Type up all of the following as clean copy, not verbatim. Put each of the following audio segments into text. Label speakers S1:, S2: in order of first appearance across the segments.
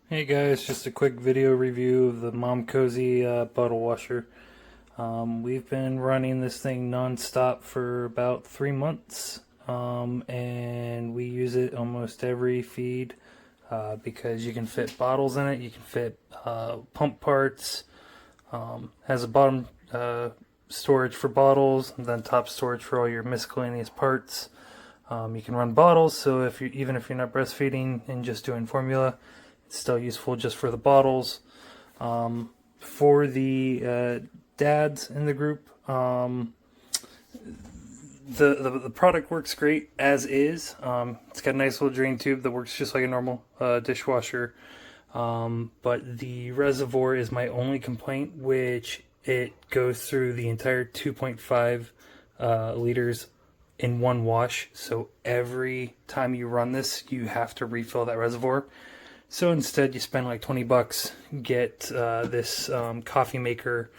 S1: Hey guys, just a quick video review of the Momcozy bottle washer. We've been running this thing non-stop for about 3 months, and we use it almost every feed because you can fit bottles in it, you can fit pump parts, has a bottom storage for bottles, and then top storage for all your miscellaneous parts. You can run bottles, so even if you're not breastfeeding and just doing formula, it's still useful just for the bottles. For the dads in the group, the product works great as is. It's got a nice little drain tube that works just like a normal dishwasher. But the reservoir is my only complaint, which it goes through the entire 2.5 liters in one wash. So every time you run this, you have to refill that reservoir. So instead, you spend like $20, get this coffee maker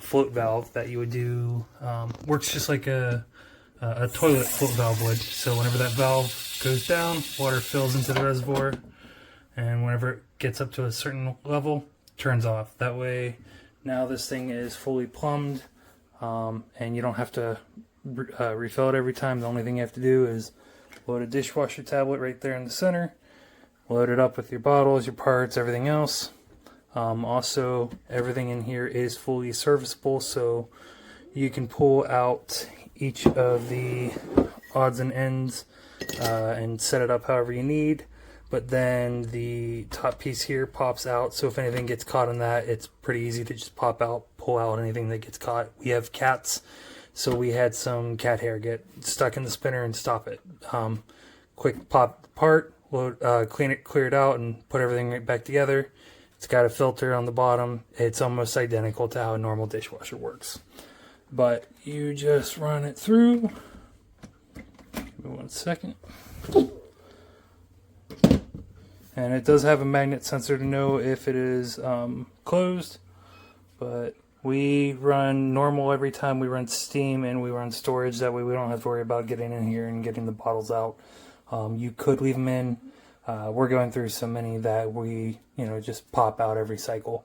S1: float valve that you would do. Works just like a toilet float valve would. So whenever that valve goes down, water fills into the reservoir, and whenever it gets up to a certain level, turns off. That way, now this thing is fully plumbed, and you don't have to refill it every time. The only thing you have to do is load a dishwasher tablet right there in the center. Load it up with your bottles, your parts, everything else. Also, everything in here is fully serviceable, so you can pull out each of the odds and ends and set it up however you need. But then the top piece here pops out, so if anything gets caught in that, it's pretty easy to just pop out, pull out anything that gets caught. We have cats, so we had some cat hair get stuck in the spinner and stop it. Quick pop apart. Clean it, clear it out, and put everything right back together. It's got a filter on the bottom. It's almost identical to how a normal dishwasher works. But you just run it through. Give me 1 second. And it does have a magnet sensor to know if it is closed. But we run normal every time. We run steam and we run storage. That way we don't have to worry about getting in here and getting the bottles out. You could leave them in. We're going through so many that we, just pop out every cycle.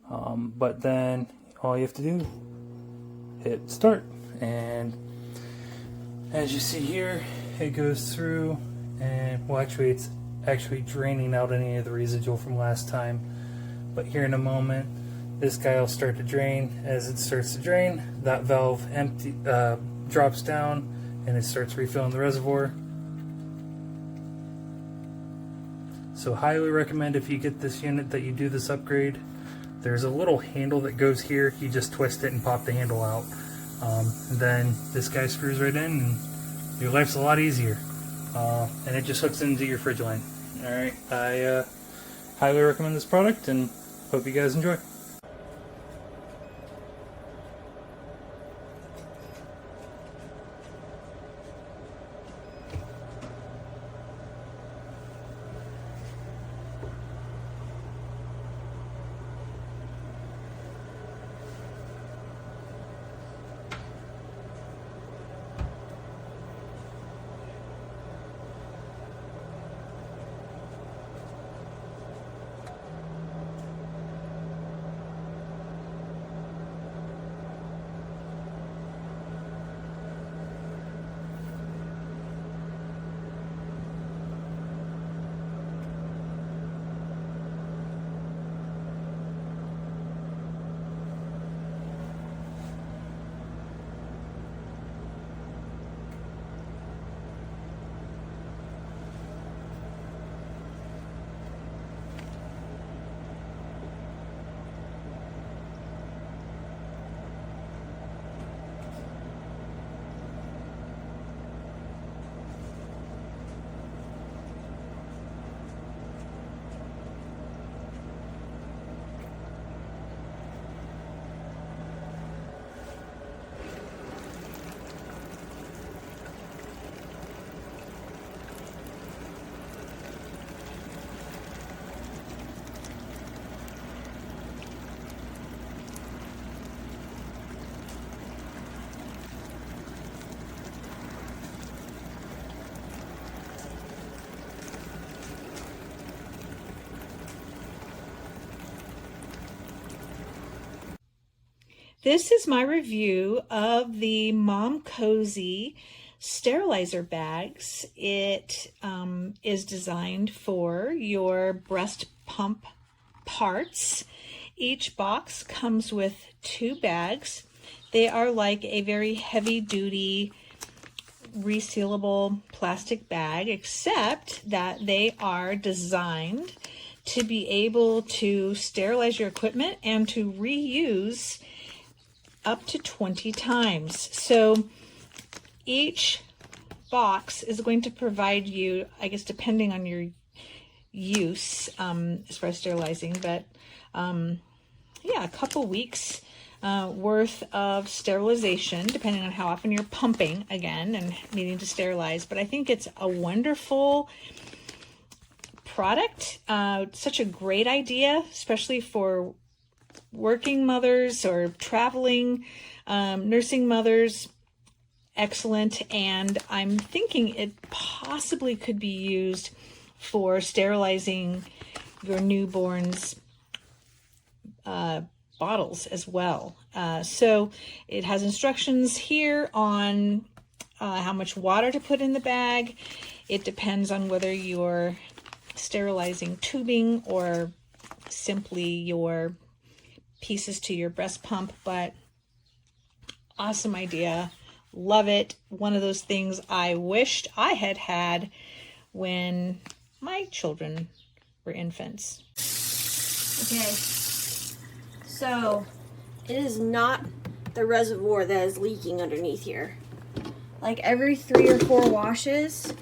S1: But then all you have to do, hit start. And as you see here, it goes through and, well, actually it's actually draining out any of the residual from last time. But here in a moment, this guy will start to drain. As it starts to drain, that valve drops down and it starts refilling the reservoir. So highly recommend if you get this unit that you do this upgrade. There's a little handle that goes here. You just twist it and pop the handle out. Then this guy screws right in and your life's a lot easier. And it just hooks into your fridge line. Alright, I highly recommend this product and hope you guys enjoy.
S2: This is my review of the Momcozy sterilizer bags. It is designed for your breast pump parts. Each box comes with 2 bags. They are like a very heavy-duty resealable plastic bag, except that they are designed to be able to sterilize your equipment and to reuse up to 20 times. So each box is going to provide you, I guess depending on your use as far as sterilizing, but yeah, a couple weeks worth of sterilization, depending on how often you're pumping again and needing to sterilize. But I think it's a wonderful product, such a great idea, especially for working mothers or traveling nursing mothers. Excellent. And I'm thinking it possibly could be used for sterilizing your newborn's bottles as well. So it has instructions here on how much water to put in the bag. It depends on whether you're sterilizing tubing or simply your pieces to your breast pump, but awesome idea. Love it. One of those things I wished I had had when my children were infants.
S3: Okay, so it is not the reservoir that is leaking underneath here. Like every 3 or 4 washes,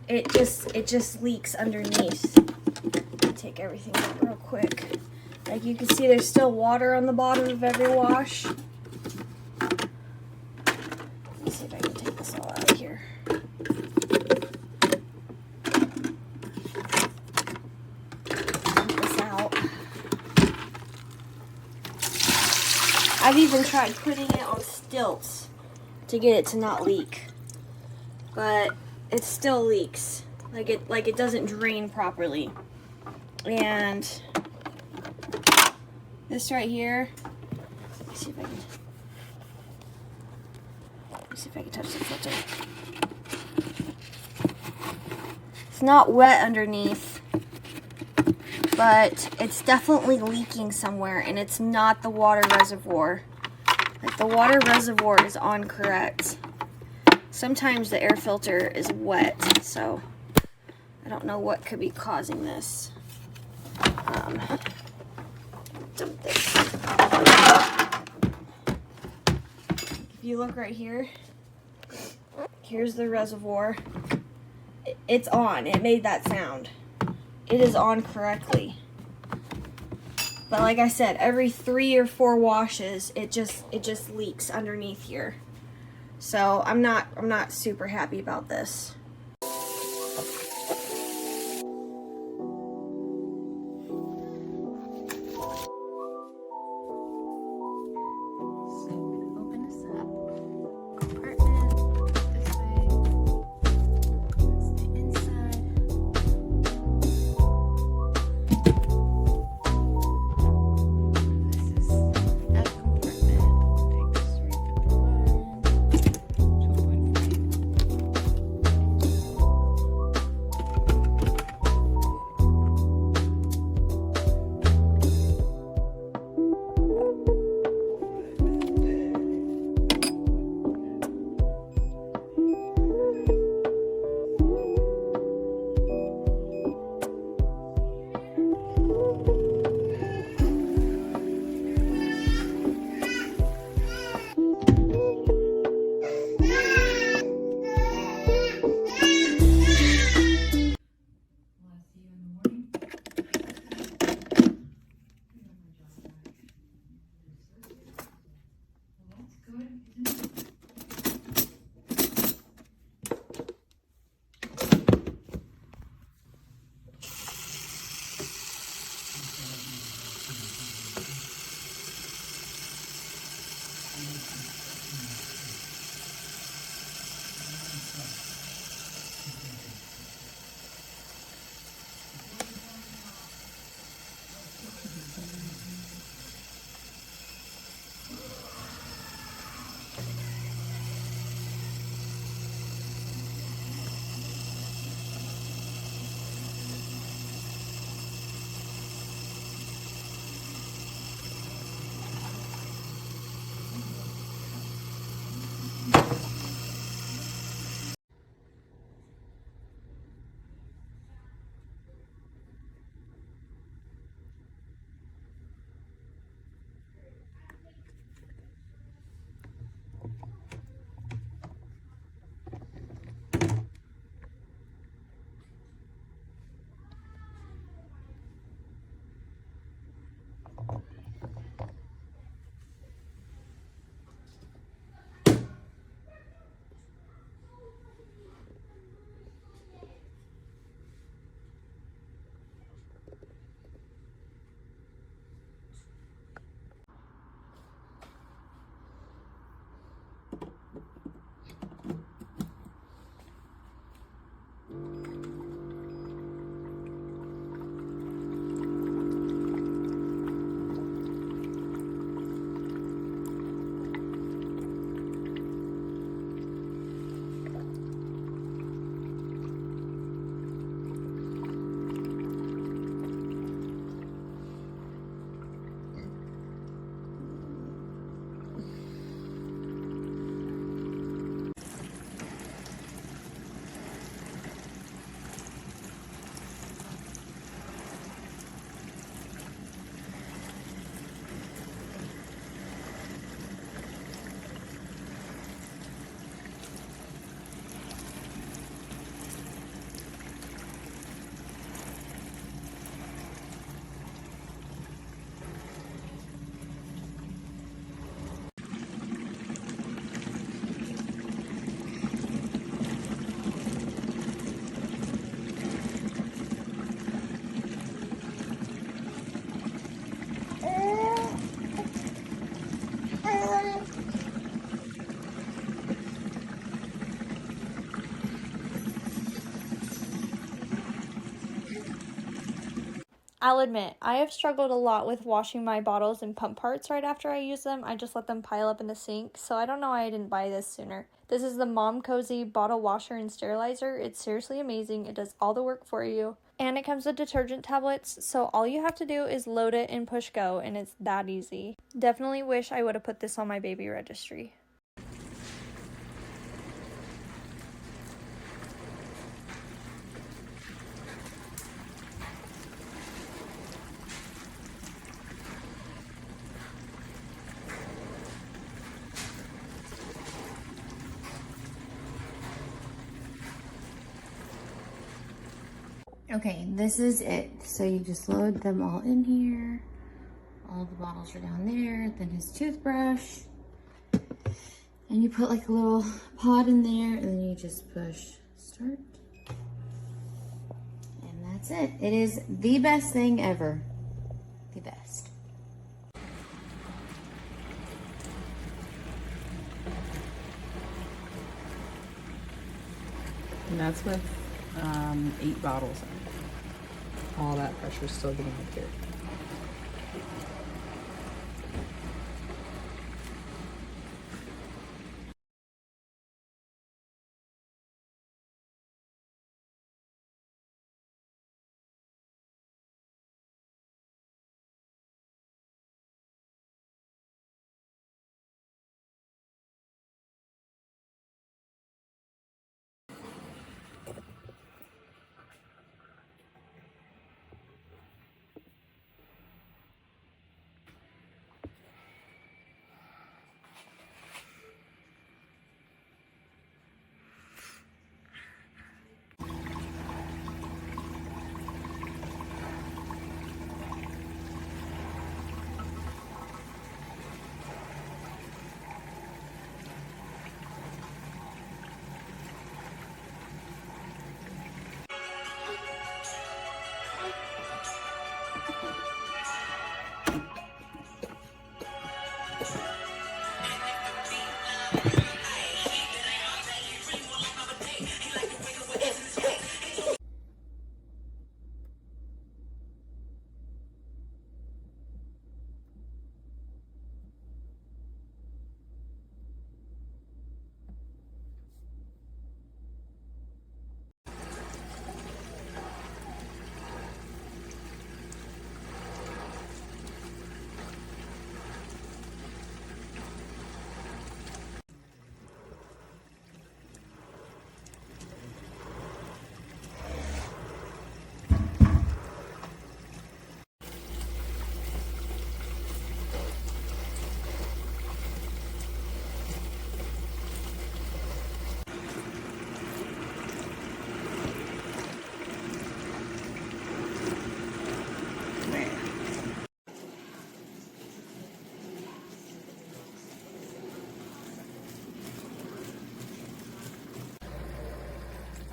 S3: it just leaks underneath. Let me take everything out real quick. Like you can see there's still water on the bottom of every wash. Let me see if I can take this all out of here. Take this out. I've even tried putting it on stilts to get it to not leak. But it still leaks. Like it doesn't drain properly. And this right here, let me see if I can touch the filter. It's not wet underneath, but it's definitely leaking somewhere, and it's not the water reservoir. Like the water reservoir is on correct. Sometimes the air filter is wet, so I don't know what could be causing this. Dump this. If you look right here, here's the reservoir. It's on. It made that sound. It is on correctly. But like I said, every 3 or 4 washes, it just leaks underneath here. So I'm not super happy about this.
S4: I'll admit, I have struggled a lot with washing my bottles and pump parts right after I use them. I just let them pile up in the sink, so I don't know why I didn't buy this sooner. This is the Momcozy bottle washer and sterilizer. It's seriously amazing. It does all the work for you. And it comes with detergent tablets, so all you have to do is load it and push go, and it's that easy. Definitely wish I would have put this on my baby registry.
S5: Okay, this is it. So you just load them all in here. All the bottles are down there. Then his toothbrush. And you put like a little pod in there, and then you just push start. And that's it. It is the best thing ever. The best.
S6: And that's with 8 bottles in. All that pressure's still getting appeared.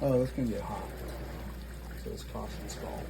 S7: Oh, it's gonna get hot. So it's cost installed.